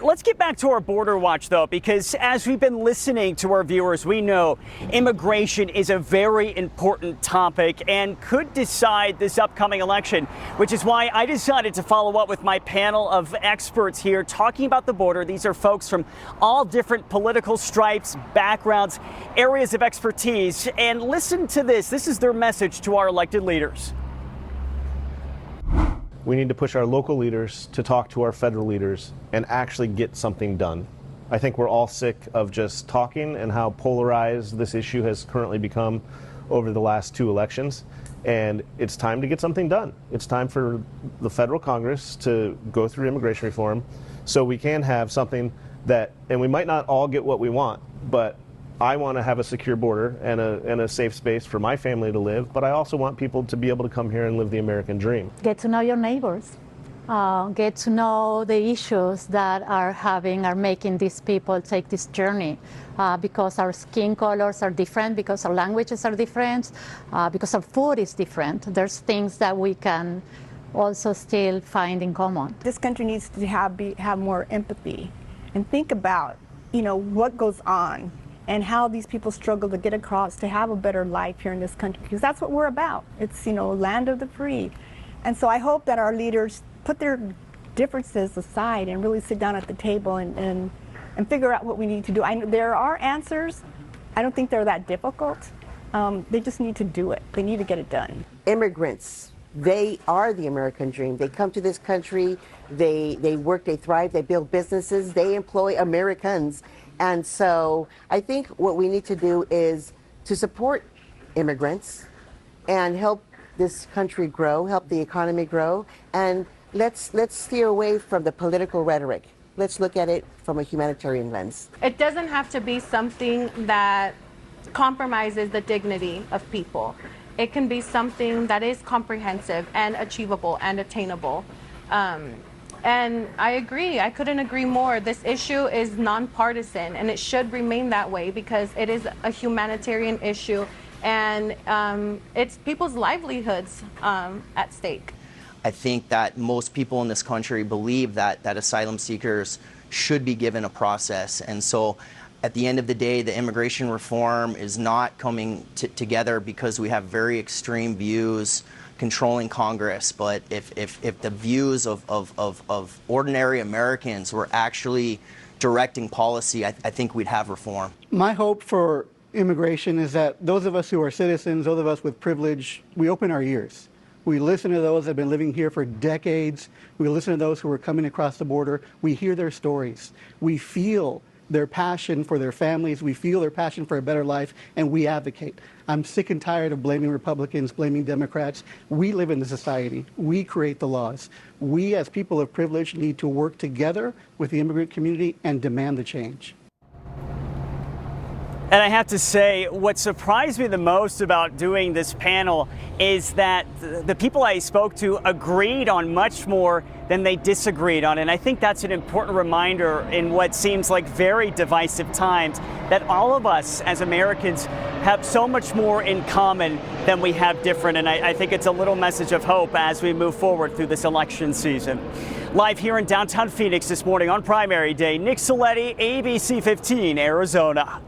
Let's get back to our border watch, though, because as we've been listening to our viewers, we know immigration is a very important topic and could decide this upcoming election, which is why I decided to follow up with my panel of experts here talking about the border. These are folks from all different political stripes, backgrounds, areas of expertise. And listen to this. This is their message to our elected leaders. We need to push our local leaders to talk to our federal leaders and actually get something done. I think we're all sick of just talking and how polarized this issue has currently become over the last 2 elections. And it's time to get something done. It's time for the federal Congress to go through immigration reform so we can have something that, and we might not all get what we want, but I want to have a secure border and a safe space for my family to live, but I also want people to be able to come here and live the American dream. Get to know your neighbors. Get to know the issues that are making these people take this journey. Because our skin colors are different, because our languages are different, because our food is different. There's things that we can also still find in common. This country needs to have more empathy and think about, what goes on and how these people struggle to get across, to have a better life here in this country, because that's what we're about. It's, land of the free. And so I hope that our leaders put their differences aside and really sit down at the table and figure out what we need to do. There are answers. I don't think they're that difficult. They just need to do it. They need to get it done. Immigrants, they are the American dream. They come to this country, they work, they thrive, they build businesses, they employ Americans. And so I think what we need to do is to support immigrants and help this country grow, help the economy grow, and let's steer away from the political rhetoric. Let's look at it from a humanitarian lens. It doesn't have to be something that compromises the dignity of people. It can be something that is comprehensive and achievable and attainable. And I agree, I couldn't agree more. This issue is nonpartisan and it should remain that way because it is a humanitarian issue and it's people's livelihoods at stake. I think that most people in this country believe that asylum seekers should be given a process. And so at the end of the day, the immigration reform is not coming together because we have very extreme views controlling Congress. But if the views of ordinary Americans were actually directing policy, I think we'd have reform. My hope for immigration is that those of us who are citizens, those of us with privilege, we open our ears. We listen to those that have been living here for decades. We listen to those who are coming across the border. We hear their stories. We feel their passion for their families. We feel their passion for a better life, and we advocate. I'm sick and tired of blaming Republicans, blaming Democrats. We live in the society. We create the laws. We, as people of privilege, need to work together with the immigrant community and demand the change. And I have to say, what surprised me the most about doing this panel is that the people I spoke to agreed on much more than they disagreed on. And I think that's an important reminder in what seems like very divisive times, that all of us as Americans have so much more in common than we have different. And I think it's a little message of hope as we move forward through this election season. Live here in downtown Phoenix this morning on primary day, Nick Soletti, ABC15, Arizona.